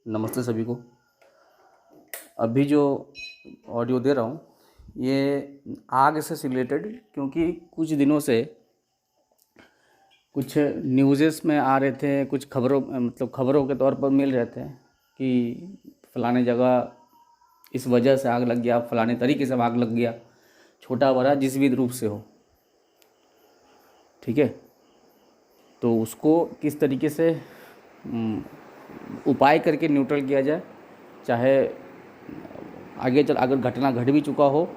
नमस्ते सभी को। अभी जो ऑडियो दे रहा हूँ ये आग से रिलेटेड, क्योंकि कुछ दिनों से कुछ न्यूज़ेस में आ रहे थे, कुछ खबरों के तौर पर मिल रहे थे कि फलाने जगह इस वजह से आग लग गया, फलाने तरीके से आग लग गया, छोटा बड़ा जिस भी रूप से हो। ठीक है, तो उसको किस तरीके से उपाय करके न्यूट्रल किया जाए, चाहे आगे चल अगर घटना घट भी चुका हो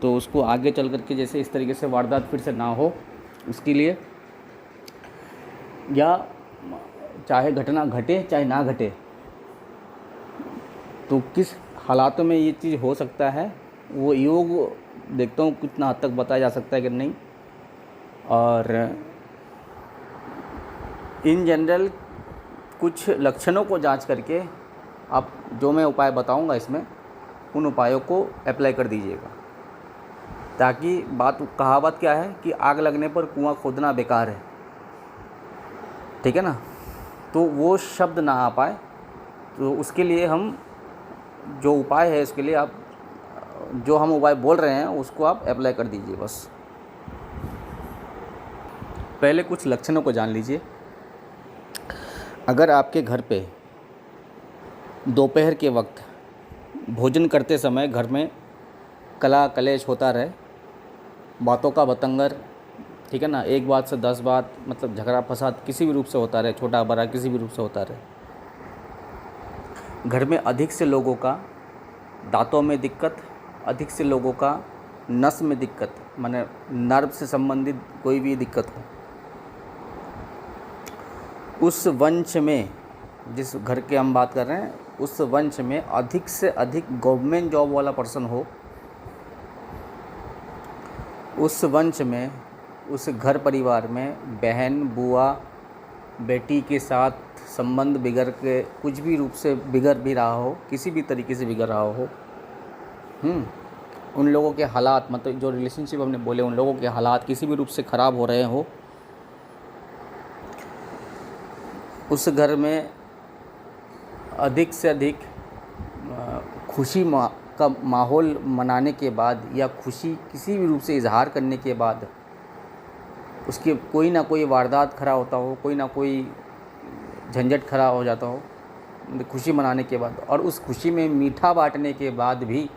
तो उसको आगे चल करके जैसे इस तरीके से वारदात फिर से ना हो, उसके लिए, या चाहे घटना घटे चाहे ना घटे तो किस हालातों में ये चीज़ हो सकता है, वो योग देखता हूँ कितना हद तक बताया जा सकता है कि नहीं। और इन जनरल कुछ लक्षणों को जांच करके आप जो मैं उपाय बताऊंगा इसमें उन उपायों को अप्लाई कर दीजिएगा, ताकि कहावत क्या है कि आग लगने पर कुआं खोदना बेकार है। ठीक है ना, तो वो शब्द ना आ पाए, तो उसके लिए हम जो उपाय है इसके लिए आप जो हम उपाय बोल रहे हैं उसको आप अप्लाई कर दीजिए। बस पहले कुछ लक्षणों को जान लीजिए। अगर आपके घर पे दोपहर के वक्त भोजन करते समय घर में कला कलेश होता रहे, बातों का बतंगर, ठीक है ना, एक बात से 10 बात, मतलब झगड़ा फसाद किसी भी रूप से होता रहे, छोटा बड़ा किसी भी रूप से होता रहे, घर में अधिक से लोगों का दांतों में दिक्कत, अधिक से लोगों का नस में दिक्कत, माने नर्व से संबंधित कोई भी दिक्कत हो, उस वंश में, जिस घर के हम बात कर रहे हैं उस वंश में अधिक से अधिक गवर्नमेंट जॉब वाला पर्सन हो, उस वंश में, उस घर परिवार में बहन बुआ बेटी के साथ संबंध बिगड़ के कुछ भी रूप से बिगड़ भी रहा हो, किसी भी तरीके से बिगड़ रहा हो, उन लोगों के हालात, मतलब जो रिलेशनशिप हमने बोले उन लोगों के हालात किसी भी रूप से ख़राब हो रहे हो, उस घर में अधिक से अधिक खुशी का माहौल मनाने के बाद या खुशी किसी भी रूप से इजहार करने के बाद उसके कोई ना कोई वारदात खड़ा होता हो, कोई ना कोई झंझट खड़ा हो जाता हो खुशी मनाने के बाद, और उस खुशी में मीठा बांटने के बाद भी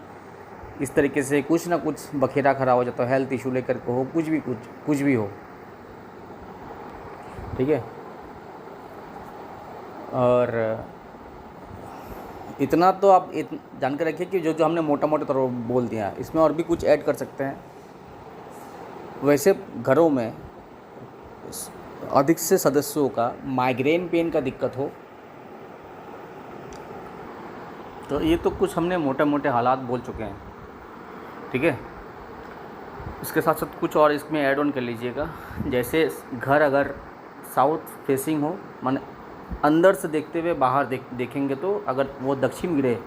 इस तरीके से कुछ ना कुछ बखेरा खड़ा हो जाता हो, हेल्थ इशू लेकर के हो, कुछ भी हो। ठीक है, और इतना तो आप जान कर रखिए कि जो हमने मोटा मोटा तौर पर बोल दिया, इसमें और भी कुछ ऐड कर सकते हैं। वैसे घरों में अधिक से सदस्यों का माइग्रेन पेन का दिक्कत हो, तो ये तो कुछ हमने मोटे मोटे हालात बोल चुके हैं। ठीक है, इसके साथ साथ कुछ और इसमें ऐड ऑन कर लीजिएगा। जैसे घर अगर साउथ फेसिंग हो, माने अंदर से देखते हुए बाहर देखेंगे, तो अगर वो दक्षिण गिरे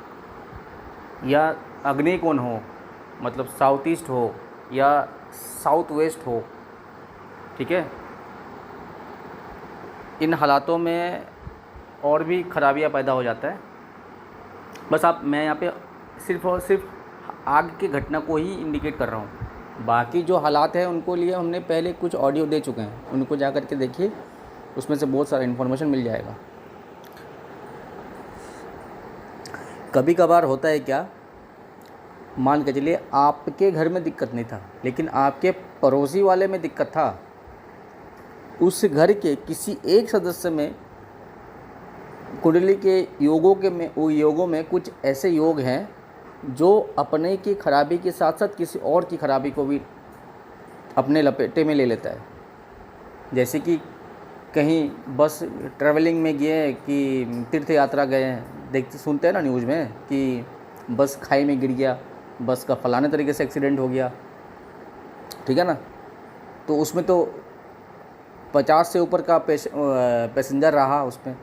या आग्नेय कोण हो, मतलब साउथ ईस्ट हो या साउथ वेस्ट हो, ठीक है, इन हालातों में और भी खराबियाँ पैदा हो जाता है। बस मैं यहाँ पे सिर्फ और सिर्फ आग की घटना को ही इंडिकेट कर रहा हूँ, बाकी जो हालात हैं उनको लिए हमने पहले कुछ ऑडियो दे चुके हैं, उनको जा कर के देखिए, उसमें से बहुत सारा इन्फॉर्मेशन मिल जाएगा। कभी कभार होता है क्या, मान के चलिए आपके घर में दिक्कत नहीं था लेकिन आपके पड़ोसी वाले में दिक्कत था, उस घर के किसी एक सदस्य में कुंडली के योगों में कुछ ऐसे योग हैं जो अपने की खराबी के साथ साथ किसी और की खराबी को भी अपने लपेटे में ले लेता है। जैसे कि कहीं बस ट्रैवलिंग में गए कि तीर्थ यात्रा गए हैं, देखते सुनते हैं ना न्यूज़ में कि बस खाई में गिर गया, बस का फलाने तरीके से एक्सीडेंट हो गया, ठीक है ना, तो उसमें तो 50 से ऊपर का पैसेंजर रहा उसमें,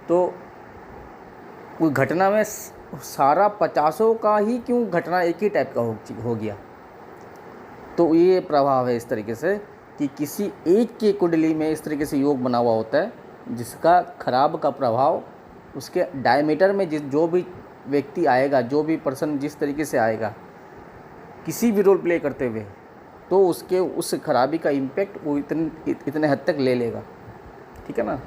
तो उस घटना में सारा 50 का ही क्यों घटना एक ही टाइप का हो गया। तो ये प्रभाव है इस तरीके से कि किसी एक की कुंडली में इस तरीके से योग बना हुआ होता है जिसका खराब का प्रभाव उसके डायमीटर में जो भी व्यक्ति आएगा, जो भी पर्सन जिस तरीके से आएगा किसी भी रोल प्ले करते हुए, तो उसके उस खराबी का इम्पैक्ट वो इतने हद तक ले लेगा। ठीक है ना।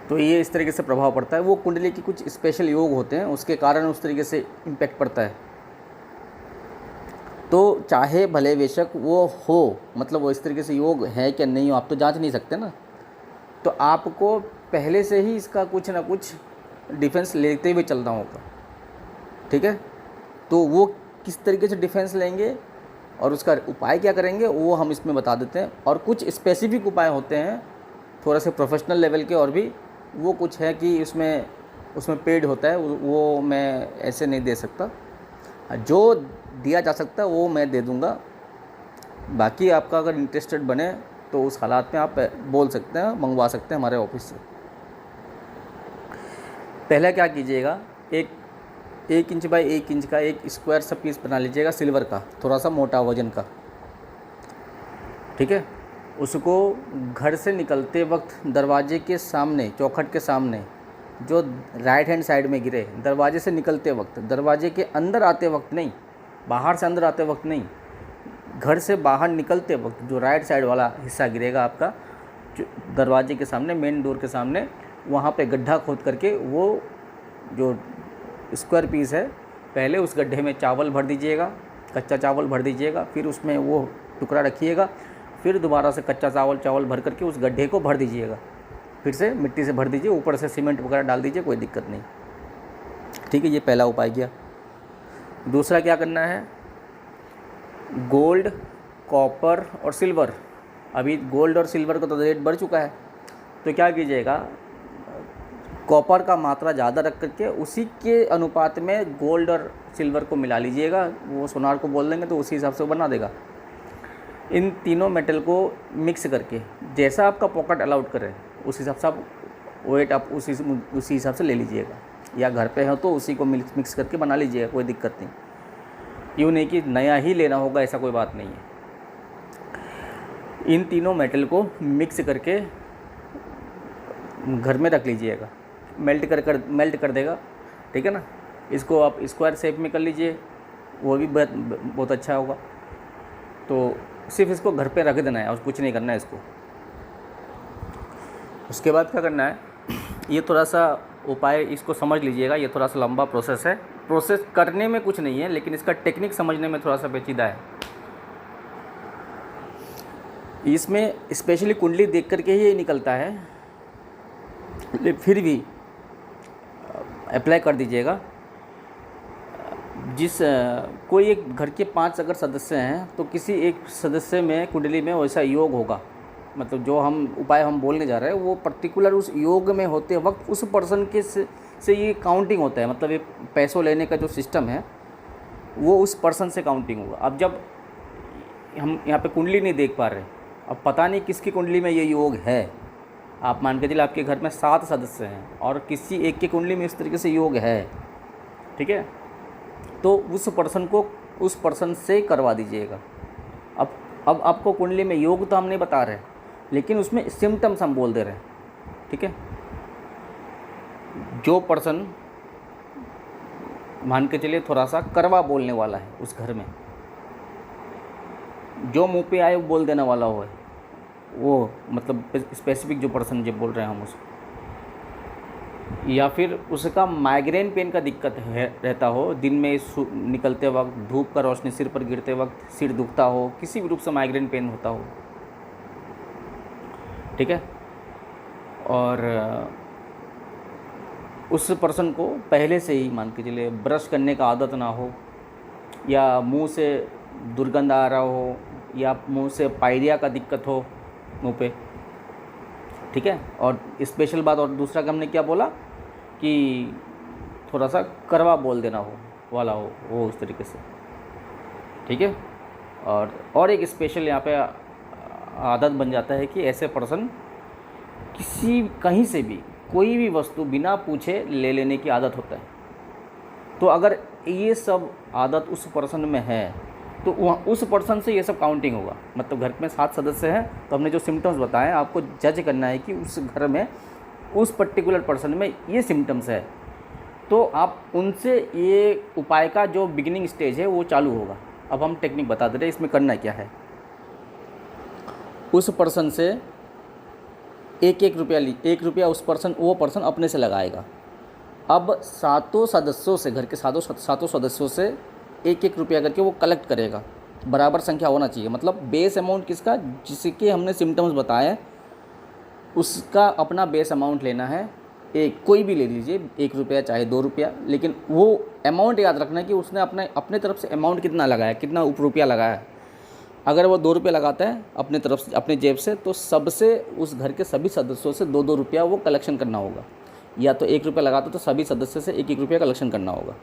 तो ये इस तरीके से प्रभाव पड़ता है। वो कुंडली की कुछ स्पेशल योग होते हैं, उसके कारण उस तरीके से इम्पैक्ट पड़ता है। तो चाहे भले बेशक वो हो, मतलब वो इस तरीके से योग है क्या नहीं हो, आप तो जांच नहीं सकते ना। तो आपको पहले से ही इसका कुछ ना कुछ डिफेंस लेते हुए चलना होगा। ठीक है। तो वो किस तरीके से डिफेंस लेंगे और उसका उपाय क्या करेंगे वो हम इसमें बता देते हैं। और कुछ स्पेसिफिक उपाय होते हैं थोड़ा से प्रोफेशनल लेवल के, और भी वो कुछ है कि उसमें पेड होता है, वो मैं ऐसे नहीं दे सकता। जो दिया जा सकता है वो मैं दे दूंगा। बाकी आपका अगर इंटरेस्टेड बने तो उस हालात में आप बोल सकते हैं, मंगवा सकते हैं हमारे ऑफिस से। पहला क्या कीजिएगा, 1 इंच बाई 1 इंच का एक स्क्वायर सा पीस बना लीजिएगा सिल्वर का, थोड़ा सा मोटा वजन का। ठीक है। उसको घर से निकलते वक्त दरवाजे के सामने, चौखट के सामने, जो राइट हैंड साइड में गिरे, दरवाजे से निकलते वक्त, दरवाजे के अंदर आते वक्त नहीं, बाहर से अंदर आते वक्त नहीं, घर से बाहर निकलते वक्त जो राइट साइड वाला हिस्सा गिरेगा आपका, दरवाजे के सामने, मेन डोर के सामने, वहाँ पे गड्ढा खोद करके वो जो स्क्वायर पीस है, पहले उस गड्ढे में चावल भर दीजिएगा, कच्चा चावल भर दीजिएगा, फिर उसमें वो टुकड़ा रखिएगा, फिर दोबारा से कच्चा चावल भर करके उस गड्ढे को भर दीजिएगा, फिर से मिट्टी से भर दीजिए, ऊपर से सीमेंट वगैरह डाल दीजिए, कोई दिक्कत नहीं। ठीक है। ये पहला उपाय किया। दूसरा क्या करना है, गोल्ड, कॉपर और सिल्वर, अभी गोल्ड और सिल्वर का तो रेट बढ़ चुका है, तो क्या कीजिएगा, कॉपर का मात्रा ज़्यादा रख करके उसी के अनुपात में गोल्ड और सिल्वर को मिला लीजिएगा। वो सोनार को बोल देंगे तो उसी हिसाब से वो बना देगा। इन तीनों मेटल को मिक्स करके जैसा आपका पॉकेट अलाउड करे उस हिसाब से आप वेट आप उसी हिसाब से ले लीजिएगा, या घर पे हो तो उसी को मिक्स करके बना लीजिएगा, कोई दिक्कत नहीं। यूँ नहीं कि नया ही लेना होगा, ऐसा कोई बात नहीं है। इन तीनों मेटल को मिक्स करके घर में रख लीजिएगा, मेल्ट कर देगा। ठीक है ना। इसको आप स्क्वायर शेप में कर लीजिए, वो भी बहुत अच्छा होगा। तो सिर्फ इसको घर पे रख देना है और कुछ नहीं करना है इसको। उसके बाद क्या करना है, ये थोड़ा सा उपाय इसको समझ लीजिएगा, ये थोड़ा सा लंबा प्रोसेस है। प्रोसेस करने में कुछ नहीं है, लेकिन इसका टेक्निक समझने में थोड़ा सा पेचीदा है। इसमें स्पेशली कुंडली देख करके ही निकलता है, फिर भी अप्लाई कर दीजिएगा। कोई एक घर के 5 अगर सदस्य हैं तो किसी एक सदस्य में कुंडली में वैसा योग होगा, मतलब जो उपाय हम बोलने जा रहे हैं वो पर्टिकुलर उस योग में होते वक्त उस पर्सन के से ये काउंटिंग होता है। मतलब ये पैसों लेने का जो सिस्टम है वो उस पर्सन से काउंटिंग होगा। अब जब हम यहाँ पे कुंडली नहीं देख पा रहे, अब पता नहीं किसकी कुंडली में ये योग है, आप मान के चलिए आपके घर में 7 सदस्य हैं और किसी एक की कुंडली में इस तरीके से योग है, ठीक है, तो उस पर्सन से करवा दीजिएगा। अब आपको कुंडली में योग तो हम नहीं बता रहे, लेकिन उसमें सिम्टम्स हम बोल दे रहे हैं। ठीक है। जो पर्सन मान के चलिए थोड़ा सा करवा बोलने वाला है उस घर में, जो मुंह पे आए वो बोल देने वाला हो, वो मतलब स्पेसिफिक जो पर्सन जो बोल रहे हैं हम उसको, या फिर उसका माइग्रेन पेन का दिक्कत रहता हो, दिन में निकलते वक्त धूप का रोशनी सिर पर गिरते वक्त सिर दुखता हो, किसी भी रूप से माइग्रेन पेन होता हो। ठीक है। और उस पर्सन को पहले से ही मान के चलिए ब्रश करने का आदत ना हो, या मुंह से दुर्गंध आ रहा हो, या मुंह से पायरिया का दिक्कत हो मुंह पे। ठीक है। और स्पेशल बात और दूसरा हमने क्या बोला कि थोड़ा सा करवा बोल देना हो वाला हो वो उस तरीके से। ठीक है। और एक स्पेशल यहाँ पे आदत बन जाता है कि ऐसे पर्सन कहीं से भी कोई भी वस्तु बिना पूछे ले लेने की आदत होता है। तो अगर ये सब आदत उस पर्सन में है तो उस पर्सन से ये सब काउंटिंग होगा। मतलब घर में 7 सदस्य हैं तो हमने जो सिम्टम्स बताए आपको जज करना है कि उस घर में उस पर्टिकुलर पर्सन में ये सिम्टम्स है, तो आप उनसे ये उपाय का जो बिगिनिंग स्टेज है वो चालू होगा। अब हम टेक्निक बता दे रहे हैं, इसमें करना क्या है। उस पर्सन से एक एक रुपया उस पर्सन वो पर्सन अपने से लगाएगा। अब सातों सदस्यों से, घर के सातों सदस्यों से एक एक रुपया करके वो कलेक्ट करेगा। बराबर संख्या होना चाहिए, मतलब बेस अमाउंट किसका, जिसके हमने सिम्टम्स बताए हैं उसका अपना बेस अमाउंट लेना है। एक कोई भी ले लीजिए, 1 रुपया चाहे 2 रुपया, लेकिन वो अमाउंट याद रखना है कि उसने अपने तरफ से अमाउंट कितना लगाया, कितना रुपया लगाया है। अगर वो 2 रुपये लगाता है अपने तरफ से, अपने जेब से, तो सबसे उस घर के सभी सदस्यों से 2-2 रुपया वो कलेक्शन करना होगा। या तो 1 रुपया लगाता तो सभी सदस्य से 1-1 रुपया कलेक्शन करना होगा।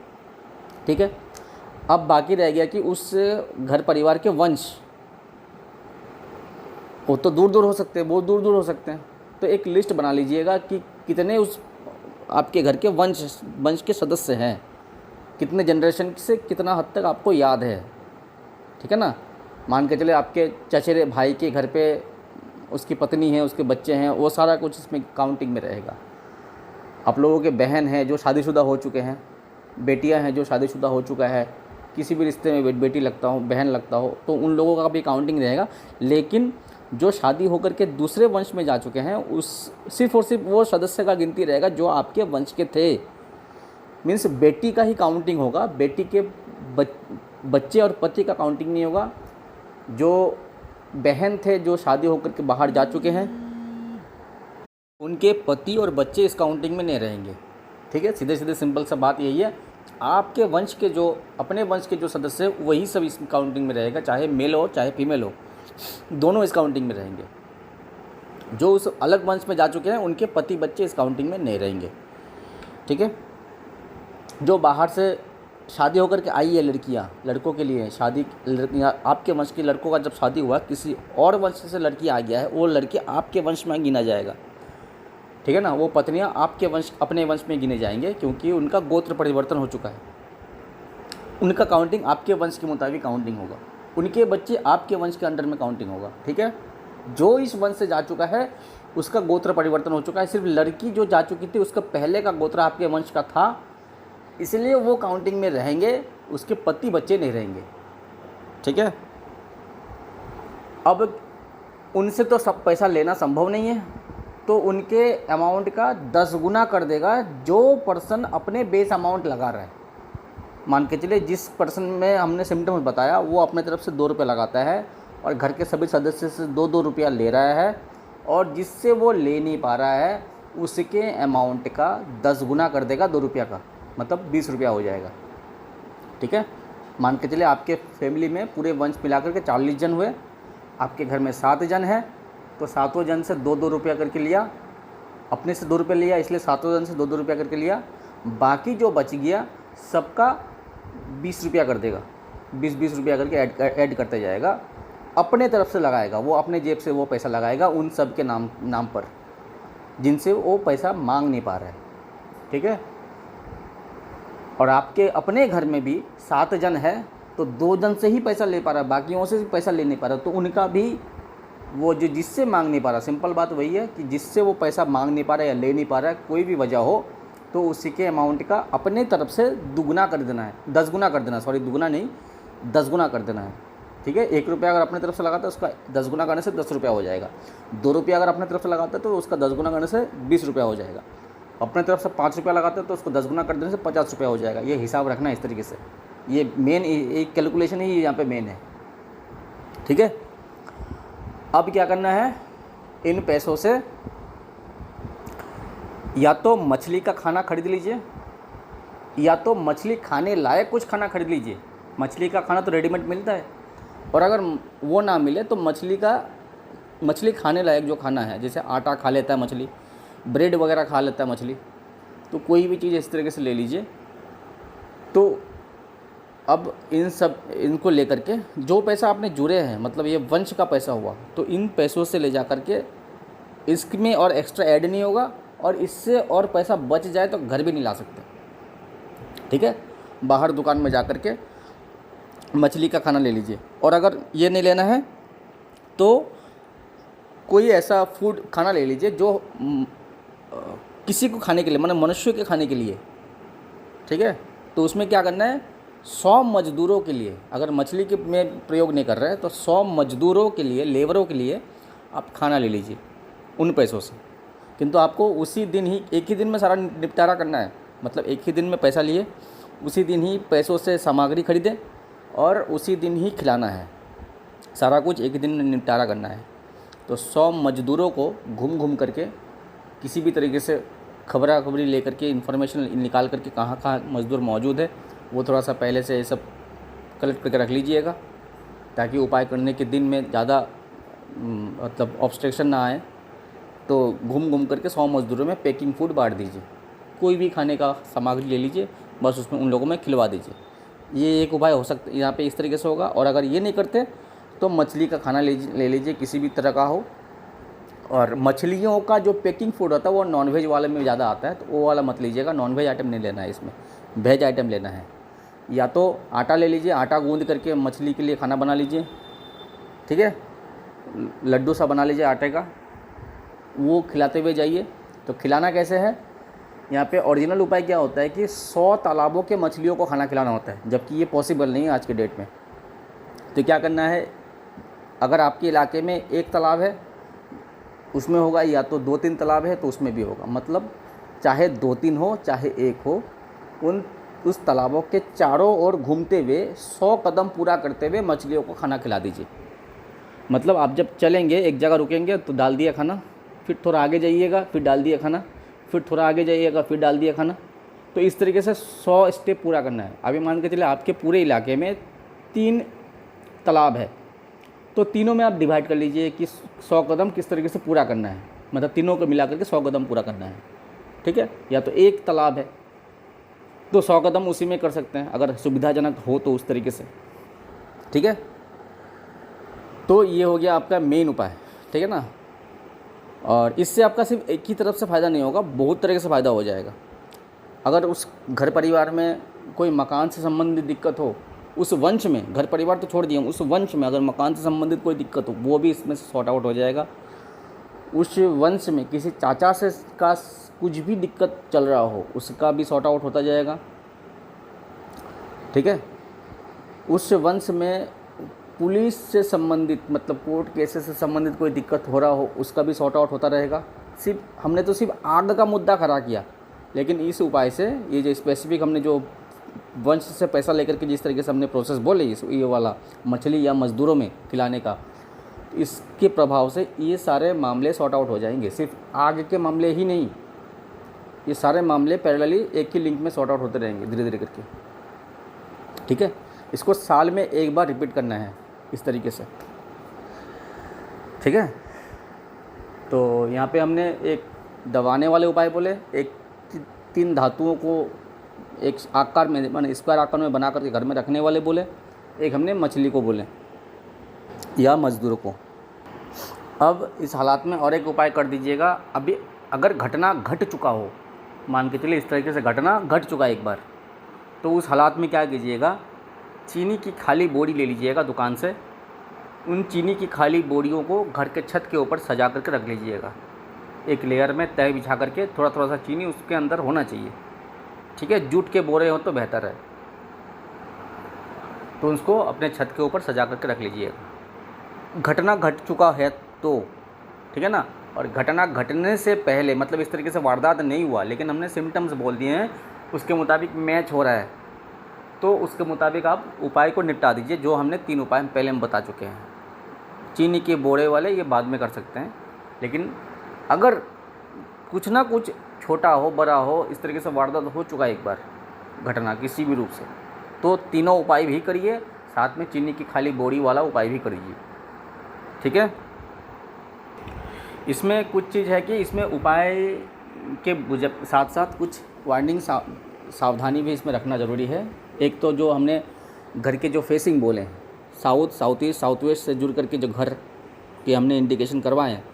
ठीक है। अब बाकी रह गया कि उस घर परिवार के वंश, वो तो दूर दूर हो सकते हैं, बहुत दूर दूर हो सकते हैं। तो एक लिस्ट बना लीजिएगा कि कितने उस आपके घर के वंश के सदस्य हैं, कितने जनरेशन से कितना हद तक आपको याद है। ठीक है ना। मान के चले आपके चचेरे भाई के घर पे उसकी पत्नी है, उसके बच्चे हैं, वो सारा कुछ इसमें काउंटिंग में रहेगा। आप लोगों के बहन हैं जो शादीशुदा हो चुके हैं, बेटियां हैं जो शादीशुदा हो चुका है, किसी भी रिश्ते में बेटी लगता हो, बहन लगता हो, तो उन लोगों का भी काउंटिंग रहेगा। लेकिन जो शादी होकर के दूसरे वंश में जा चुके हैं, उस सिर्फ और सिर्फ वो सदस्य का गिनती रहेगा जो आपके वंश के थे। मीन्स बेटी का ही काउंटिंग होगा, बेटी के बच्चे और पति का काउंटिंग नहीं होगा। जो बहन थे जो शादी होकर के बाहर जा चुके हैं, उनके पति और बच्चे इस काउंटिंग में नहीं रहेंगे। ठीक है, सीधे सीधे सिंपल सा बात यही है। आपके वंश के जो, अपने वंश के जो सदस्य हैं वही सब इस काउंटिंग में रहेगा, चाहे मेल हो चाहे फीमेल हो, दोनों इस काउंटिंग में रहेंगे। जो उस अलग वंश में जा चुके हैं उनके पति बच्चे इस काउंटिंग में नहीं रहेंगे। ठीक है। जो बाहर से शादी होकर के आई है लड़कियां, लड़कों के लिए शादी, लड़कियां आपके वंश के लड़कों का जब शादी हुआ, किसी और वंश से लड़की आ गया है, वो लड़के आपके वंश में गिना जाएगा। ठीक है ना। वो पत्नियां आपके वंश, अपने वंश में गिने जाएंगे, क्योंकि उनका गोत्र परिवर्तन हो चुका है। उनका काउंटिंग आपके वंश के मुताबिक काउंटिंग होगा, उनके बच्चे आपके वंश के अंडर में काउंटिंग होगा। ठीक है। जो इस वंश से जा चुका है उसका गोत्र परिवर्तन हो चुका है। सिर्फ लड़की जो जा चुकी थी उसका पहले का गोत्र आपके वंश का था, इसलिए वो काउंटिंग में रहेंगे, उसके पति बच्चे नहीं रहेंगे। ठीक है। अब उनसे तो सब पैसा लेना संभव नहीं है, तो उनके अमाउंट का 10 गुना कर देगा जो पर्सन अपने बेस अमाउंट लगा रहा है। मान के चलिए जिस पर्सन में हमने सिम्टम्स बताया वो अपने तरफ से 2 रुपये लगाता है और घर के सभी सदस्य से 2-2 रुपया ले रहा है, और जिससे वो ले नहीं पा रहा है उसके अमाउंट का 10 गुना कर देगा 2 रुपया का, मतलब 20 रुपया हो जाएगा। ठीक है। मान के चलिए आपके फैमिली में पूरे वंश मिलाकर के 40 जन हुए, आपके घर में 7 जन हैं, तो 7 जन से 2-2 रुपया करके लिया, अपने से 2 रुपये लिया, इसलिए 7 जन से 2-2 रुपया करके लिया। बाकी जो बच गया सबका 20 रुपया कर देगा, 20-20 रुपया करके ऐड करते जाएगा, अपने तरफ से लगाएगा। वो अपने जेब से वो पैसा लगाएगा उन सब के नाम पर जिनसे वो पैसा मांग नहीं पा रहा है। ठीक है। और आपके अपने घर में भी 7 जन है, तो 2 जन से ही पैसा ले पा रहा है, बाकियों से पैसा ले नहीं पा रहा, तो उनका भी वो जो जिससे मांग नहीं पा रहा, सिंपल बात वही है कि जिससे वो पैसा मांग नहीं पा रहा है या ले नहीं पा रहा है, कोई भी वजह हो, तो उसी के अमाउंट का अपने तरफ से दुगना कर देना है, 10 गुना कर देना, सॉरी दुगना नहीं 10 गुना कर देना है। ठीक है। 1 रुपया अगर अपने तरफ से लगाता है उसका 10 गुना करने से 10 रुपया हो जाएगा। 2 रुपया अगर अपने तरफ से लगाता है तो उसका 10 गुना करने से 20 रुपया हो जाएगा। अपने तरफ से 5 रुपया लगाते हैं तो उसको 10 गुना कर देने से 50 रुपया हो जाएगा। ये हिसाब रखना है इस तरीके से, ये मेन एक कैलकुलेशन ही यहाँ पे मेन है। ठीक है। अब क्या करना है, इन पैसों से या तो मछली का खाना खरीद लीजिए, या तो मछली खाने लायक कुछ खाना खरीद लीजिए। मछली का खाना तो रेडीमेड मिलता है, और अगर वो ना मिले तो मछली खाने लायक जो खाना है, जैसे आटा खा लेता है मछली, ब्रेड वगैरह खा लेता है मछली, तो कोई भी चीज़ इस तरीके से ले लीजिए। तो अब इनको लेकर के जो पैसा आपने जुड़े हैं, मतलब ये वंश का पैसा हुआ, तो इन पैसों से ले जा कर के इसमें और एक्स्ट्रा ऐड नहीं होगा, और इससे और पैसा बच जाए तो घर भी नहीं ला सकते। ठीक है। बाहर दुकान में जा कर के मछली का खाना ले लीजिए, और अगर ये नहीं लेना है तो कोई ऐसा फूड खाना ले लीजिए जो किसी को खाने के लिए, मतलब मनुष्य के खाने के लिए, ठीक है। तो उसमें क्या करना है, 100 मज़दूरों के लिए, अगर मछली के में प्रयोग नहीं कर रहे हैं तो 100 मज़दूरों के लिए, लेबरों के लिए आप खाना ले लीजिए उन पैसों से। किंतु आपको उसी दिन ही, एक ही दिन में सारा निपटारा करना है, मतलब एक ही दिन में पैसा लिए, उसी दिन ही पैसों से सामग्री खरीदें और उसी दिन ही खिलाना है, सारा कुछ एक ही दिन में निपटारा करना है। तो 100 मज़दूरों को घूम घूम करके किसी भी तरीके से खबरा खबरी ले करके, इन्फॉर्मेशन निकाल करके कहाँ कहाँ मज़दूर मौजूद है वो थोड़ा सा पहले से ये सब कलेक्ट करके रख लीजिएगा, ताकि उपाय करने के दिन में ज़्यादा मतलब ऑब्स्ट्रक्शन ना आए। तो घूम घूम करके 100 मज़दूरों में पैकिंग फूड बांट दीजिए, कोई भी खाने का सामग्री ले लीजिए, बस उसमें उन लोगों में खिलवा दीजिए। ये एक उपाय हो सकता है यहाँ पे, इस तरीके से होगा। और अगर ये नहीं करते तो मछली का खाना ले लीजिए, किसी भी तरह का हो। और मछलियों का जो पैकिंग फूड होता है वो नॉनवेज वाले में ज़्यादा आता है, तो वो वाला मत लीजिएगा, नॉनवेज आइटम नहीं लेना है, इसमें वेज आइटम लेना है। या तो आटा ले लीजिए, आटा गूंद करके मछली के लिए खाना बना लीजिए, ठीक है, लड्डू सा बना लीजिए आटे का, वो खिलाते हुए जाइए। तो खिलाना कैसे है, यहाँ पे ओरिजिनल उपाय क्या होता है कि 100 तालाबों के मछलियों को खाना खिलाना होता है, जबकि ये पॉसिबल नहीं है आज के डेट में। तो क्या करना है, अगर आपके इलाके में एक तालाब है उसमें होगा, या तो 2-3 तालाब है तो उसमें भी होगा, मतलब चाहे 2-3 हो चाहे एक हो, उस तालाबों के चारों ओर घूमते हुए 100 कदम पूरा करते हुए मछलियों को खाना खिला दीजिए। मतलब आप जब चलेंगे, एक जगह रुकेंगे तो डाल दिया खाना, फिर थोड़ा आगे जाइएगा फिर डाल दिया खाना, फिर थोड़ा आगे जाइएगा फिर डाल दिया खाना। तो इस तरीके से 100 स्टेप पूरा करना है। अभी मान के चले आपके पूरे इलाके में 3 तालाब है, तो तीनों में आप डिवाइड कर लीजिए कि 100 कदम किस तरीके से पूरा करना है, मतलब तीनों को मिला करके 100 कदम पूरा करना है, ठीक है। या तो एक तालाब है तो 100 कदम उसी में कर सकते हैं, अगर सुविधाजनक हो तो उस तरीके से, ठीक है। तो ये हो गया आपका मेन उपाय, ठीक है ना। और इससे आपका सिर्फ एक ही तरफ से फ़ायदा नहीं होगा, बहुत तरीके से फ़ायदा हो जाएगा। अगर उस घर परिवार में कोई मकान से संबंधित दिक्कत हो, उस वंश में, घर परिवार तो छोड़ दिए, उस वंश में अगर मकान से संबंधित कोई दिक्कत हो वो भी इसमें से सॉर्ट आउट हो जाएगा। उस वंश में किसी चाचा से का कुछ भी दिक्कत चल रहा हो उसका भी सॉर्ट आउट होता जाएगा, ठीक है। उस वंश में पुलिस से संबंधित, मतलब कोर्ट केसेस से संबंधित कोई दिक्कत हो रहा हो उसका भी सॉर्ट आउट होता रहेगा। हमने तो सिर्फ आग का मुद्दा खड़ा किया, लेकिन इस उपाय से ये जो स्पेसिफिक हमने जो वंश से पैसा लेकर के जिस तरीके से हमने प्रोसेस बोले, ये वाला मछली या मज़दूरों में खिलाने का, इसके प्रभाव से ये सारे मामले सॉर्ट आउट हो जाएंगे। सिर्फ आग के मामले ही नहीं, ये सारे मामले पैरेलली एक ही लिंक में सॉर्ट आउट होते रहेंगे धीरे धीरे करके, ठीक है। इसको साल में एक बार रिपीट करना है इस तरीके से, ठीक है। तो यहाँ पे हमने एक दबाने वाले उपाय बोले, एक 3 धातुओं को एक आकार में, माने स्क्वायर आकार में बना करके घर में रखने वाले बोले, एक हमने मछली को बोले या मज़दूरों को। अब इस हालात में और एक उपाय कर दीजिएगा। अभी अगर घटना घट चुका हो, मान के चलिए इस तरीके से घटना घट चुका है एक बार, तो उस हालात में क्या कीजिएगा, चीनी की खाली बोरी ले लीजिएगा दुकान से। उन चीनी की खाली बोरियों को घर के छत के ऊपर सजा करके रख लीजिएगा, एक लेयर में तय बिछा करके, थोड़ा थोड़ा सा चीनी उसके अंदर होना चाहिए, ठीक है। जूट के बोरे हो तो बेहतर है, तो उसको अपने छत के ऊपर सजा करके रख लीजिएगा। घटना घट चुका है तो, ठीक है ना। और घटना घटने से पहले, मतलब इस तरीके से वारदात नहीं हुआ लेकिन हमने सिम्टम्स बोल दिए हैं, उसके मुताबिक मैच हो रहा है, तो उसके मुताबिक आप उपाय को निपटा दीजिए, जो हमने 3 उपाय पहले हम बता चुके हैं। चीनी के बोरे वाले ये बाद में कर सकते हैं, लेकिन अगर कुछ ना कुछ छोटा हो बड़ा हो, इस तरीके से वारदात हो चुका है एक बार घटना किसी भी रूप से, तो तीनों उपाय भी करिए, साथ में चीनी की खाली बोरी वाला उपाय भी करिए, ठीक है। इसमें कुछ चीज़ है कि इसमें उपाय के साथ साथ कुछ वार्निंग सावधानी भी इसमें रखना ज़रूरी है। एक तो जो हमने घर के जो फेसिंग बोले, south, south east, south west से जुड़ करके जो घर के हमने इंडिकेशन करवाए हैं,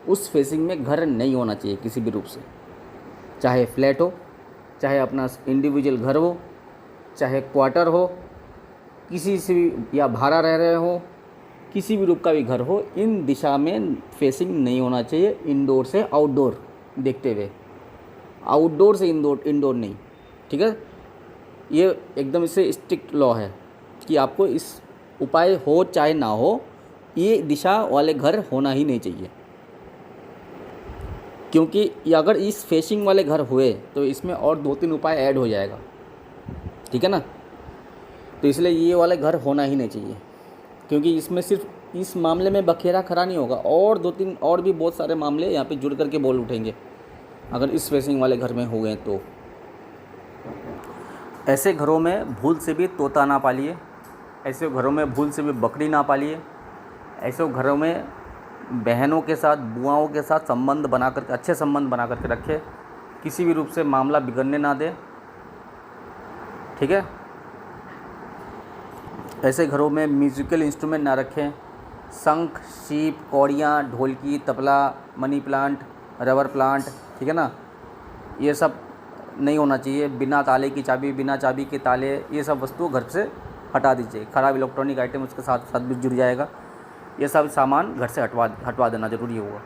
उस फेसिंग में घर नहीं होना चाहिए किसी भी रूप से, चाहे फ्लैट हो, चाहे अपना इंडिविजुअल घर हो, चाहे क्वार्टर हो, किसी से भी, या भाड़ा रह रहे हो, किसी भी रूप का भी घर हो, इन दिशा में फेसिंग नहीं होना चाहिए, इंडोर से आउटडोर देखते हुए। आउटडोर से इंडोर इंडोर नहीं, ठीक है। ये एकदम इससे स्ट्रिक्ट लॉ है कि आपको इस उपाय हो चाहे ना हो, ये दिशा वाले घर होना ही नहीं चाहिए, क्योंकि ये अगर इस फेसिंग वाले घर हुए तो इसमें और 2-3 उपाय ऐड हो जाएगा, ठीक है ना। तो इसलिए ये वाले घर होना ही नहीं चाहिए, क्योंकि इसमें सिर्फ इस मामले में बखेरा खड़ा नहीं होगा, और 2-3 और भी बहुत सारे मामले यहाँ पे जुड़ करके बोल उठेंगे अगर इस फेसिंग वाले घर में हो गए तो। ऐसे घरों में भूल से भी तोता ना पालिए, ऐसे घरों में भूल से भी बकरी ना पालिए, ऐसे घरों में बहनों के साथ, बुआओं के साथ संबंध बना करके, अच्छे संबंध बना करके रखें, किसी भी रूप से मामला बिगड़ने ना दे, ठीक है। ऐसे घरों में म्यूज़िकल इंस्ट्रूमेंट ना रखें, शंख, सीप, कौड़ियाँ, ढोलकी, तबला, मनी प्लांट, रबर प्लांट, ठीक है ना, ये सब नहीं होना चाहिए। बिना ताले की चाबी, बिना चाबी के ताले, ये सब वस्तु घर से हटा दीजिए। ख़राब इलेक्ट्रॉनिक आइटम उसके साथ साथ भी जुड़ जाएगा, ये सब सामान घर से हटवा देना ज़रूरी होगा,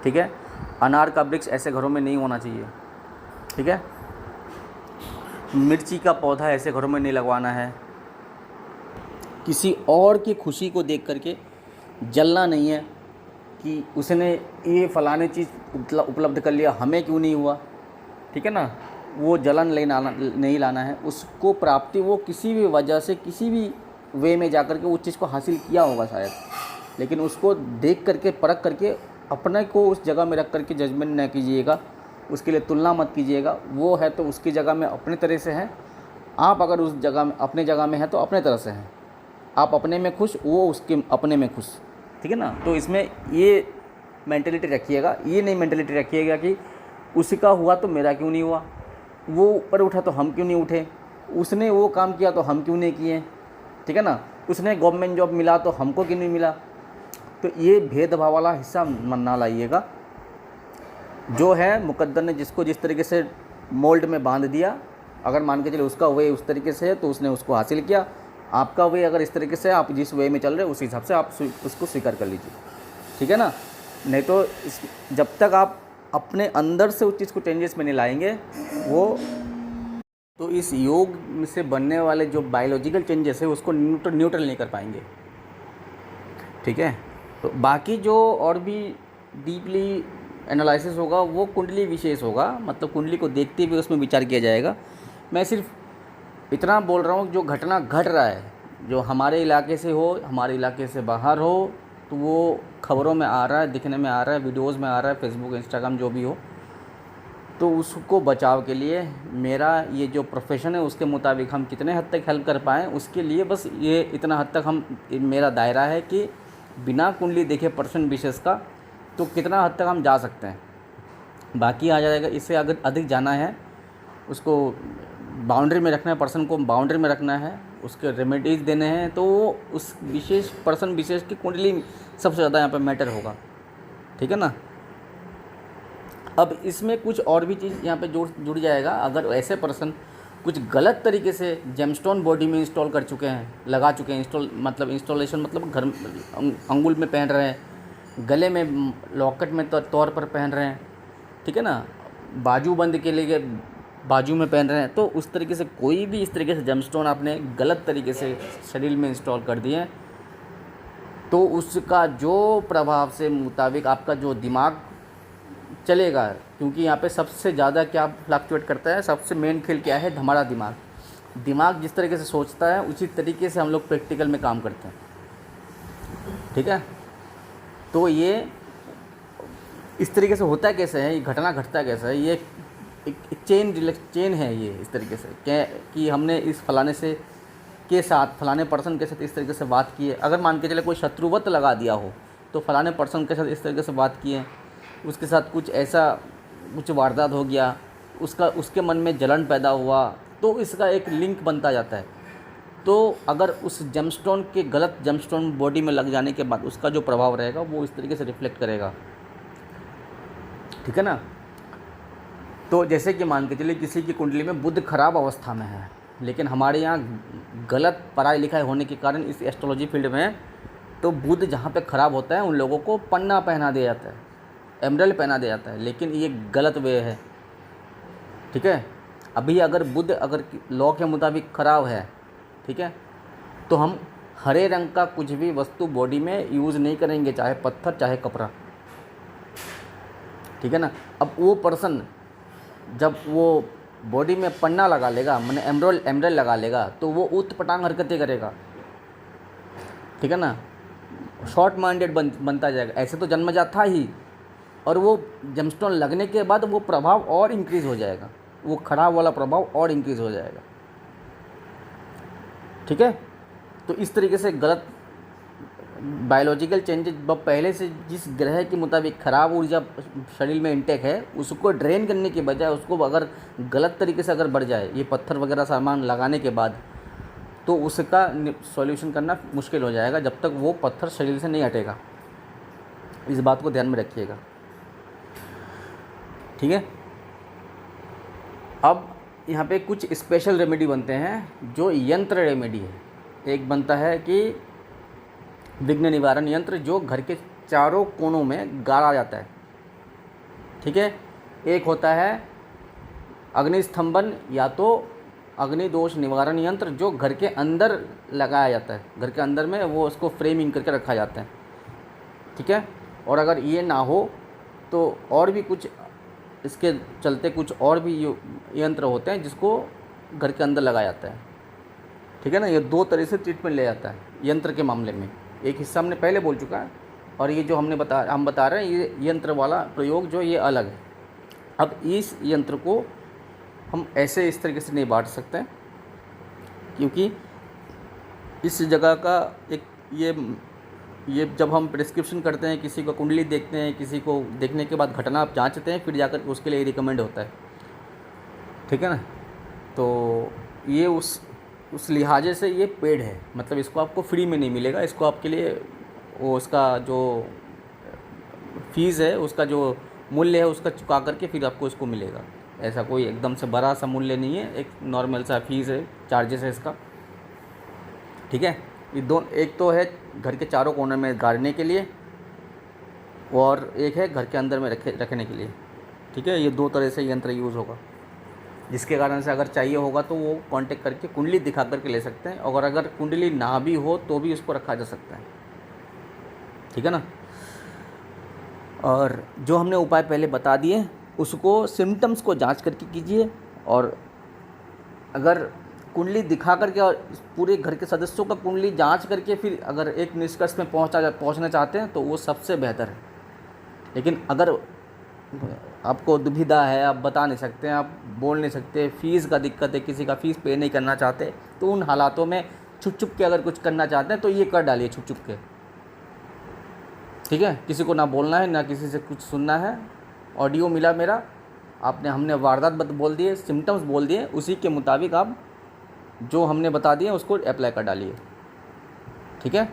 ठीक है। अनार का वृक्ष ऐसे घरों में नहीं होना चाहिए, ठीक है। मिर्ची का पौधा ऐसे घरों में नहीं लगवाना है। किसी और की खुशी को देख करके जलना नहीं है कि उसने ये फ़लाने चीज़ उपलब्ध कर लिया, हमें क्यों नहीं हुआ, ठीक है ना। वो जलन नहीं लाना है। उसको प्राप्ति वो किसी भी वजह से, किसी भी वे में जा कर के उस चीज़ को हासिल किया होगा शायद, लेकिन उसको देख करके, परख करके, अपने को उस जगह में रख करके जजमेंट न कीजिएगा, उसके लिए तुलना मत कीजिएगा। वो है तो उसकी जगह में अपने तरह से है, आप अगर उस जगह में, अपने जगह में है तो अपने तरह से हैं। आप अपने में खुश, वो उसके अपने में खुश, ठीक है ना। तो इसमें ये मेंटलिटी रखिएगा, ये नहीं मेंटलिटी रखिएगा कि उसका हुआ तो मेरा क्यों नहीं हुआ, वो ऊपर उठा तो हम क्यों नहीं उठे, उसने वो काम किया तो हम क्यों नहीं किए, ठीक है ना, उसने गवर्नमेंट जॉब मिला तो हमको क्यों नहीं मिला। तो ये भेदभाव वाला हिस्सा ना लाइएगा। जो है मुकद्दर ने जिसको जिस तरीके से मोल्ड में बांध दिया, अगर मान के चले उसका वे उस तरीके से है तो उसने उसको हासिल किया। आपका वे अगर इस तरीके से, आप जिस वे में चल रहे उस हिसाब से आप उसको स्वीकार कर लीजिए, ठीक है ना। नहीं तो जब तक आप अपने अंदर से उस चीज़ को चेंजेस में नहीं लाएंगे, वो तो इस योग से बनने वाले जो बायोलॉजिकल चेंजेस है उसको न्यूट्रल नहीं कर पाएंगे, ठीक है। तो बाकी जो और भी डीपली एनालिसिस होगा वो कुंडली विशेष होगा, मतलब कुंडली को देखते हुए उसमें विचार किया जाएगा। मैं सिर्फ इतना बोल रहा हूँ, जो घटना घट रहा है, जो हमारे इलाके से हो, हमारे इलाके से बाहर हो, तो वो खबरों में आ रहा है, दिखने में आ रहा है, वीडियोज़ में आ रहा है, फेसबुक, इंस्टाग्राम, जो भी हो, तो उसको बचाव के लिए मेरा ये जो प्रोफेशन है उसके मुताबिक हम कितने हद तक हेल्प कर पाएँ, उसके लिए बस ये इतना हद तक हम, मेरा दायरा है कि बिना कुंडली देखे पर्सन विशेष का तो कितना हद तक हम जा सकते हैं। बाकी आ जाएगा, इससे अगर अधिक जाना है, उसको बाउंड्री में रखना है, पर्सन को बाउंड्री में रखना है, उसके रेमेडीज़ देने हैं, तो उस विशेष पर्सन विशेष की कुंडली सबसे ज़्यादा यहाँ पे मैटर होगा, ठीक है ना। अब इसमें कुछ और भी चीज़ यहाँ पे जुड़ जाएगा। अगर ऐसे पर्सन कुछ गलत तरीके से जेमस्टोन बॉडी में इंस्टॉल कर चुके हैं, लगा चुके हैं, इंस्टॉलेशन मतलब घर अंगुल में पहन रहे हैं, गले में लॉकेट में तौर पर पहन रहे हैं, ठीक है ना, बाजूबंद के लिए बाजू में पहन रहे हैं, तो उस तरीके से कोई भी इस तरीके से जेमस्टोन आपने गलत तरीके से शरीर में इंस्टॉल कर दिए, तो उसका जो प्रभाव से मुताबिक आपका जो दिमाग चलेगा, क्योंकि यहाँ पे सबसे ज़्यादा क्या फ्लक्चुएट करता है, सबसे मेन खेल क्या है, हमारा दिमाग जिस तरीके से सोचता है उसी तरीके से हम लोग प्रैक्टिकल में काम करते हैं, ठीक है। तो ये इस तरीके से होता कैसे है, ये घटना घटता कैसे है, ये एक चेन है ये, इस तरीके से कि हमने इस फलाने से के साथ, फलाने पर्सन के साथ इस तरीके से बात की है। अगर मान के चले कोई शत्रुवत लगा दिया हो, तो फलाने पर्सन के साथ इस तरीके से बात की है, उसके साथ कुछ ऐसा कुछ वारदात हो गया, उसके मन में जलन पैदा हुआ, तो इसका एक लिंक बनता जाता है। तो अगर उस जेमस्टोन के गलत जेमस्टोन बॉडी में लग जाने के बाद उसका जो प्रभाव रहेगा वो इस तरीके से रिफ्लेक्ट करेगा, ठीक है ना। तो जैसे कि मान के चलिए किसी की कुंडली में बुध खराब अवस्था में है, लेकिन हमारे यहाँ गलत पढ़ाई लिखाई होने के कारण इस एस्ट्रोलॉजी फील्ड में तो बुध जहाँ पे ख़राब होता है उन लोगों को पन्ना पहना दिया जाता है, एमरल्ड पहना दिया जाता है, लेकिन ये गलत वे है। ठीक है। अभी अगर बुध अगर लॉ के मुताबिक खराब है, ठीक है, तो हम हरे रंग का कुछ भी वस्तु बॉडी में यूज़ नहीं करेंगे, चाहे पत्थर चाहे कपड़ा, ठीक है ना। अब वो पर्सन जब वो बॉडी में पन्ना लगा लेगा, मैंने एमरल्ड लगा लेगा, तो वो ऊट पटांग हरकतें करेगा, ठीक है ना, शॉर्ट माइंडेड बनता जाएगा। ऐसे तो जन्मजात था ही, और वो जेमस्टोन लगने के बाद वो प्रभाव और इंक्रीज़ हो जाएगा, वो खराब वाला प्रभाव और इंक्रीज़ हो जाएगा, ठीक है। तो इस तरीके से गलत बायोलॉजिकल चेंजेस पहले से जिस ग्रह के मुताबिक खराब ऊर्जा शरीर में इंटेक है, उसको ड्रेन करने के बजाय उसको अगर गलत तरीके से अगर बढ़ जाए ये पत्थर वगैरह सामान लगाने के बाद, तो उसका सॉल्यूशन करना मुश्किल हो जाएगा जब तक वो पत्थर शरीर से नहीं हटेगा। इस बात को ध्यान में रखिएगा, ठीक है। अब यहाँ पे कुछ स्पेशल रेमेडी बनते हैं जो यंत्र रेमेडी है। एक बनता है कि विघ्न निवारण यंत्र, जो घर के चारों कोनों में गाड़ा जाता है, ठीक है। एक होता है अग्निस्तंभन या तो अग्नि दोष निवारण यंत्र, जो घर के अंदर लगाया जाता है, घर के अंदर में वो उसको फ्रेमिंग करके रखा जाता है, ठीक है। और अगर ये ना हो तो और भी कुछ इसके चलते कुछ और भी यंत्र होते हैं जिसको घर के अंदर लगाया जाता है, ठीक है ना। ये दो तरह से ट्रीटमेंट ले जाता है यंत्र के मामले में। एक हिस्सा हमने पहले बोल चुका है, और ये जो हम बता रहे हैं ये यंत्र वाला प्रयोग जो ये अलग है। अब इस यंत्र को हम ऐसे इस तरीके से नहीं बांट सकते, क्योंकि इस जगह का एक ये जब हम प्रिस्क्रिप्शन करते हैं, किसी को कुंडली देखते हैं, किसी को देखने के बाद घटना आप जांचते हैं, फिर जाकर के उसके लिए रिकमेंड होता है, ठीक है ना। तो ये उस लिहाजे से ये पेड है, मतलब इसको आपको फ्री में नहीं मिलेगा, इसको आपके लिए वो उसका जो फीस है, उसका जो मूल्य है उसका चुका करके फिर आपको इसको मिलेगा। ऐसा कोई एकदम से बड़ा सा मूल्य नहीं है, एक नॉर्मल सा फीस है, चार्जेस है इसका, ठीक है। ये दो, एक तो है घर के चारों कोने में गाड़ने के लिए, और एक है घर के अंदर में रखने के लिए, ठीक है। ये दो तरह से यंत्र यूज़ होगा, जिसके कारण से अगर चाहिए होगा तो वो कांटेक्ट करके कुंडली दिखा करके ले सकते हैं, और अगर कुंडली ना भी हो तो भी उसको रखा जा सकता है, ठीक है ना। और जो हमने उपाय पहले बता दिए उसको सिम्टम्स को जांच करके कीजिए, और अगर कुंडली दिखा करके और पूरे घर के सदस्यों का कुंडली जांच करके फिर अगर एक निष्कर्ष में पहुंचना चाहते हैं तो वो सबसे बेहतर है। लेकिन अगर आपको दुविधा है, आप बता नहीं सकते हैं, आप बोल नहीं सकते, फ़ीस का दिक्कत है, किसी का फ़ीस पे नहीं करना चाहते, तो उन हालातों में छुप के अगर कुछ करना चाहते हैं तो ये कर डालिए छुप के, ठीक है। किसी को ना बोलना है, ना किसी से कुछ सुनना है। ऑडियो मिला मेरा, हमने वारदात बोल दिए, सिम्टम्स बोल दिए, उसी के मुताबिक आप जो हमने बता दिए उसको अप्लाई कर डालिए, ठीक है।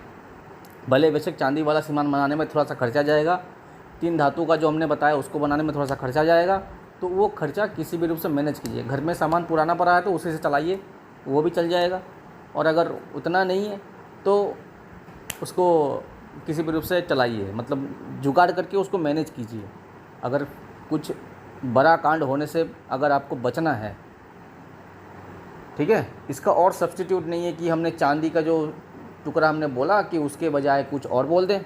भले बेशक चांदी वाला सामान बनाने में थोड़ा सा खर्चा जाएगा, 3 धातु का जो हमने बताया उसको बनाने में थोड़ा सा खर्चा जाएगा, तो वो खर्चा किसी भी रूप से मैनेज कीजिए। घर में सामान पुराना पड़ा है तो उसी से चलाइए, वो भी चल जाएगा। और अगर उतना नहीं है तो उसको किसी भी रूप से चलाइए, मतलब जुगाड़ करके उसको मैनेज कीजिए। अगर कुछ बड़ा कांड होने से अगर आपको बचना है, ठीक है। इसका और सब्स्टिट्यूट नहीं है कि हमने चांदी का जो टुकड़ा हमने बोला कि उसके बजाय कुछ और बोल दें,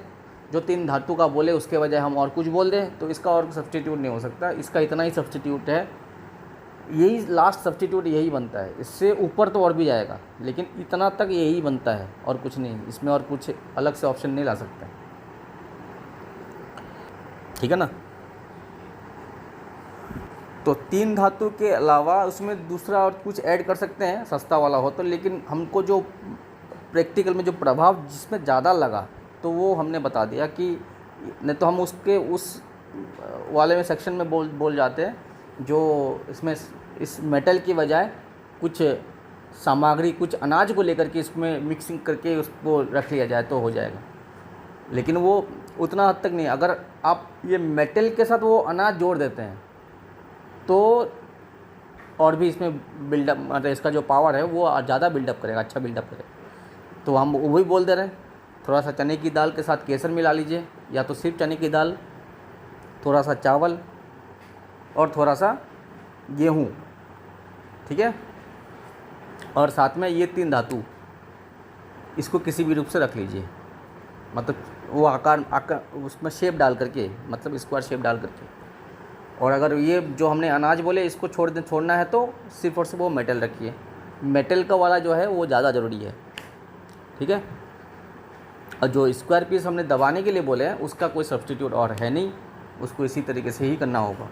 जो 3 धातु का बोले उसके बजाय हम और कुछ बोल दें, तो इसका और सब्स्टिट्यूट नहीं हो सकता। इसका इतना ही सब्स्टिट्यूट है, यही लास्ट सब्स्टिट्यूट यही बनता है। इससे ऊपर तो और भी जाएगा, लेकिन इतना तक यही बनता है और कुछ नहीं, इसमें और कुछ अलग से ऑप्शन नहीं ला सकते, ठीक है ना। तो 3 धातु के अलावा उसमें दूसरा और कुछ ऐड कर सकते हैं, सस्ता वाला हो तो, लेकिन हमको जो प्रैक्टिकल में जो प्रभाव जिसमें ज़्यादा लगा तो वो हमने बता दिया कि नहीं तो हम उसके उस वाले में सेक्शन में बोल जाते हैं जो इसमें इस मेटल की बजाय कुछ सामग्री, कुछ अनाज को लेकर के इसमें मिक्सिंग करके उसको रख लिया जाए तो हो जाएगा। लेकिन वो उतना हद तक नहीं। अगर आप ये मेटल के साथ वो अनाज जोड़ देते हैं तो और भी इसमें बिल्डअप, मतलब इसका जो पावर है वो ज़्यादा बिल्डअप करेगा, अच्छा बिल्डअप करेगा। तो हम वही बोल दे रहे हैं, थोड़ा सा चने की दाल के साथ केसर मिला लीजिए, या तो सिर्फ चने की दाल, थोड़ा सा चावल और थोड़ा सा गेहूँ, ठीक है, और साथ में ये 3 धातु, इसको किसी भी रूप से रख लीजिए, मतलब वो आकार उसमें शेप डाल करके, मतलब स्क्वायर शेप डाल करके। और अगर ये जो हमने अनाज बोले इसको छोड़ना है तो सिर्फ और सिर्फ वो मेटल रखिए। मेटल का वाला जो है वो ज़्यादा ज़रूरी है, ठीक है। और जो स्क्वायर पीस हमने दबाने के लिए बोले हैं उसका कोई सब्स्टिट्यूट और है नहीं, उसको इसी तरीके से ही करना होगा।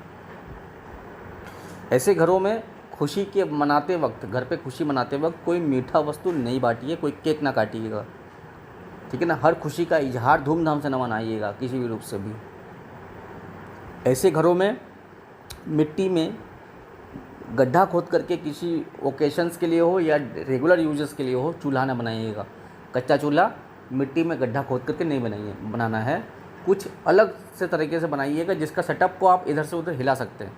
ऐसे घरों में खुशी के मनाते वक्त, घर पे खुशी मनाते वक्त कोई मीठा वस्तु नहीं बांटिए, कोई केक ना काटिएगा, ठीक है ना। हर खुशी का इजहार धूमधाम से न मनाइएगा किसी भी रूप से भी। ऐसे घरों में मिट्टी में गड्ढा खोद करके किसी ओकेशंस के लिए हो या रेगुलर यूजेस के लिए हो चूल्हा ना बनाइएगा। कच्चा चूल्हा मिट्टी में गड्ढा खोद करके नहीं बनाना है, कुछ अलग से तरीके से बनाइएगा जिसका सेटअप को आप इधर से उधर हिला सकते हैं,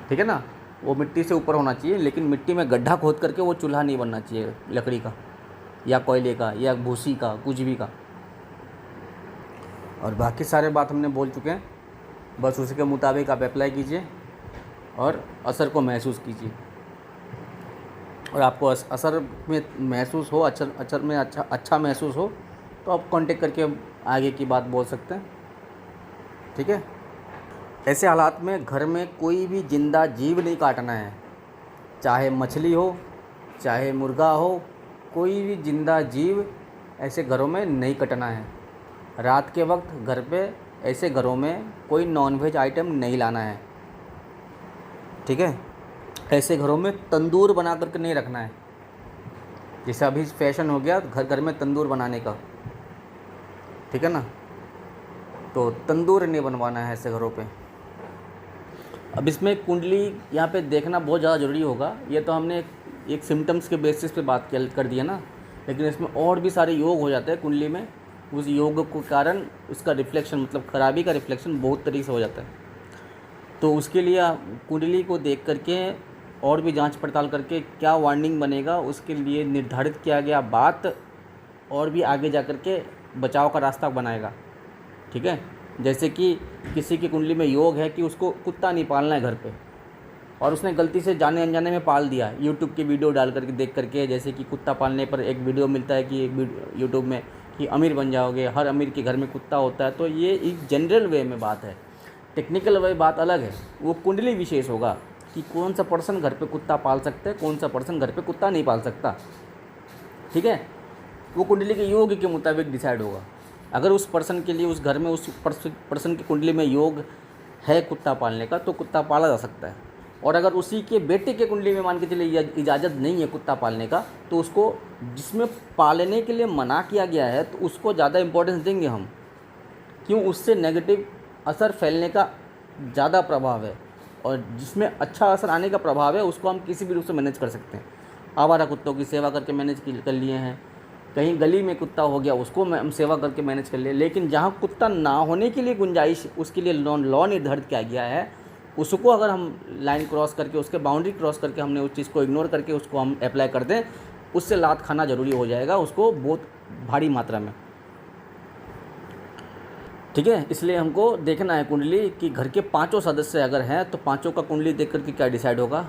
ठीक है ना। वो मिट्टी से ऊपर होना चाहिए, लेकिन मिट्टी में गड्ढा खोद करके वो चूल्हा नहीं बनना चाहिए, लकड़ी का या कोयले का या भूसी का, कुछ भी का। और बाकी सारे बात हमने बोल चुके हैं, बस उसी के मुताबिक आप अप्लाई कीजिए और असर को महसूस कीजिए। और आपको असर में महसूस हो, असर में अच्छा महसूस हो तो आप कांटेक्ट करके आगे की बात बोल सकते हैं, ठीक है। ऐसे हालात में घर में कोई भी जिंदा जीव नहीं काटना है, चाहे मछली हो चाहे मुर्गा हो, कोई भी जिंदा जीव ऐसे घरों में नहीं कटना है। रात के वक्त घर पे ऐसे घरों में कोई नॉनवेज आइटम नहीं लाना है, ठीक है। ऐसे घरों में तंदूर बना करके नहीं रखना है, जैसे अभी फैशन हो गया घर घर में तंदूर बनाने का, ठीक है ना। तो तंदूर नहीं बनवाना है ऐसे घरों पे। अब इसमें कुंडली यहाँ पे देखना बहुत ज़्यादा ज़रूरी होगा। ये तो हमने एक सिम्टम्स के बेसिस पे बात कर दिया ना, लेकिन इसमें और भी सारे योग हो जाते हैं कुंडली में। उस योग के कारण उसका रिफ्लेक्शन, मतलब खराबी का रिफ्लेक्शन बहुत तरीके से हो जाता है। तो उसके लिए कुंडली को देख करके और भी जांच पड़ताल करके क्या वार्निंग बनेगा, उसके लिए निर्धारित किया गया बात और भी आगे जा कर के बचाव का रास्ता बनाएगा, ठीक है। जैसे कि किसी की कुंडली में योग है कि उसको कुत्ता नहीं पालना है घर पे, और उसने गलती से जाने अनजाने में पाल दिया, यूट्यूब की वीडियो डाल करके देख करके। जैसे कि कुत्ता पालने पर एक वीडियो मिलता है कि यूट्यूब में कि अमीर बन जाओगे, हर अमीर के घर में कुत्ता होता है। तो ये एक जनरल वे में बात है, टेक्निकल वे बात अलग है। वो कुंडली विशेष होगा कि कौन सा पर्सन घर पे कुत्ता पाल सकता है, कौन सा पर्सन घर पे कुत्ता नहीं पाल सकता, ठीक है। वो कुंडली के योग के मुताबिक डिसाइड होगा। अगर उस पर्सन के लिए उस घर में उस पर्सन की कुंडली में योग है कुत्ता पालने का तो कुत्ता पाला जा सकता है। और अगर उसी के बेटे के कुंडली में मान के चलिए इजाज़त नहीं है कुत्ता पालने का, तो उसको जिसमें पालने के लिए मना किया गया है तो उसको ज़्यादा इम्पोर्टेंस देंगे हम। क्यों? उससे नेगेटिव असर फैलने का ज़्यादा प्रभाव है, और जिसमें अच्छा असर आने का प्रभाव है उसको हम किसी भी रूप से मैनेज कर सकते हैं। आवारा कुत्तों की सेवा करके मैनेज कर लिए हैं, कहीं गली में कुत्ता हो गया उसको हम सेवा करके मैनेज कर लिए। लेकिन जहाँ कुत्ता ना होने के लिए गुंजाइश, उसके लिए लॉ निर्धारित किया गया है, उसको अगर हम लाइन क्रॉस करके, उसके बाउंड्री क्रॉस करके हमने उस चीज़ को इग्नोर करके उसको हम अप्लाई कर दें, उससे लात खाना ज़रूरी हो जाएगा उसको, बहुत भारी मात्रा में, ठीक है। इसलिए हमको देखना है कुंडली कि घर के 5 सदस्य अगर हैं तो 5 का कुंडली देख करके क्या डिसाइड होगा।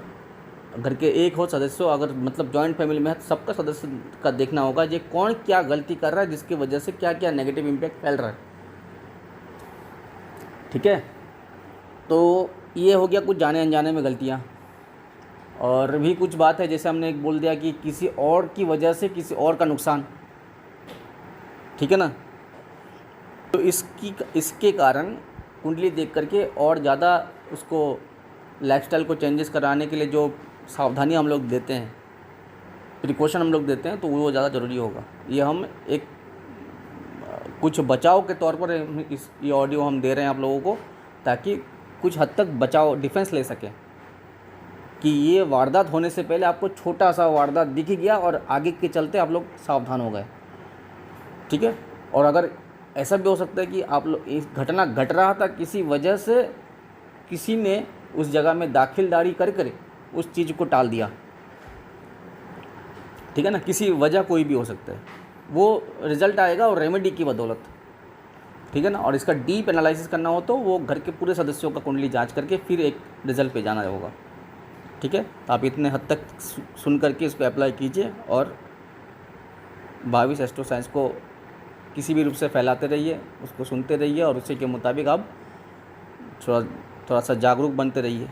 घर के एक हो सदस्य, अगर मतलब जॉइंट फैमिली में है तो सबका सदस्य का देखना होगा ये कौन क्या गलती कर रहा है जिसकी वजह से क्या क्या नेगेटिव इम्पैक्ट फैल रहा है, ठीक है। तो ये हो गया कुछ जाने अनजाने में गलतियाँ। और भी कुछ बात है, जैसे हमने एक बोल दिया कि किसी और की वजह से किसी और का नुकसान, ठीक है ना। तो इसके कारण कुंडली देख करके और ज़्यादा उसको लाइफस्टाइल को चेंजेस कराने के लिए जो सावधानियाँ हम लोग देते हैं, प्रिकॉशन हम लोग देते हैं, तो वो ज़्यादा ज़रूरी होगा। ये हम एक कुछ बचाव के तौर पर ये ऑडियो हम दे रहे हैं आप लोगों को, ताकि कुछ हद तक बचाव, डिफेंस ले सकें कि ये वारदात होने से पहले आपको छोटा सा वारदात दिख गया और आगे के चलते आप लोग सावधान हो गए, ठीक है। और अगर ऐसा भी हो सकता है कि आप लोग, इस घटना घट रहा था किसी वजह से किसी ने उस जगह में दाखिलदारी कर उस चीज़ को टाल दिया, ठीक है ना। किसी वजह कोई भी हो सकता है, वो रिज़ल्ट आएगा और रेमेडी की बदौलत, ठीक है ना। और इसका डीप एनालिसिस करना हो तो वो घर के पूरे सदस्यों का कुंडली जांच करके फिर एक रिज़ल्ट पे जाना होगा। ठीक है, तो आप इतने हद तक सुन करके इसको अप्लाई कीजिए और भाविस एस्ट्रो साइंस को किसी भी रूप से फैलाते रहिए, उसको सुनते रहिए और उसी के मुताबिक आप थोड़ा थोड़ा सा जागरूक बनते रहिए।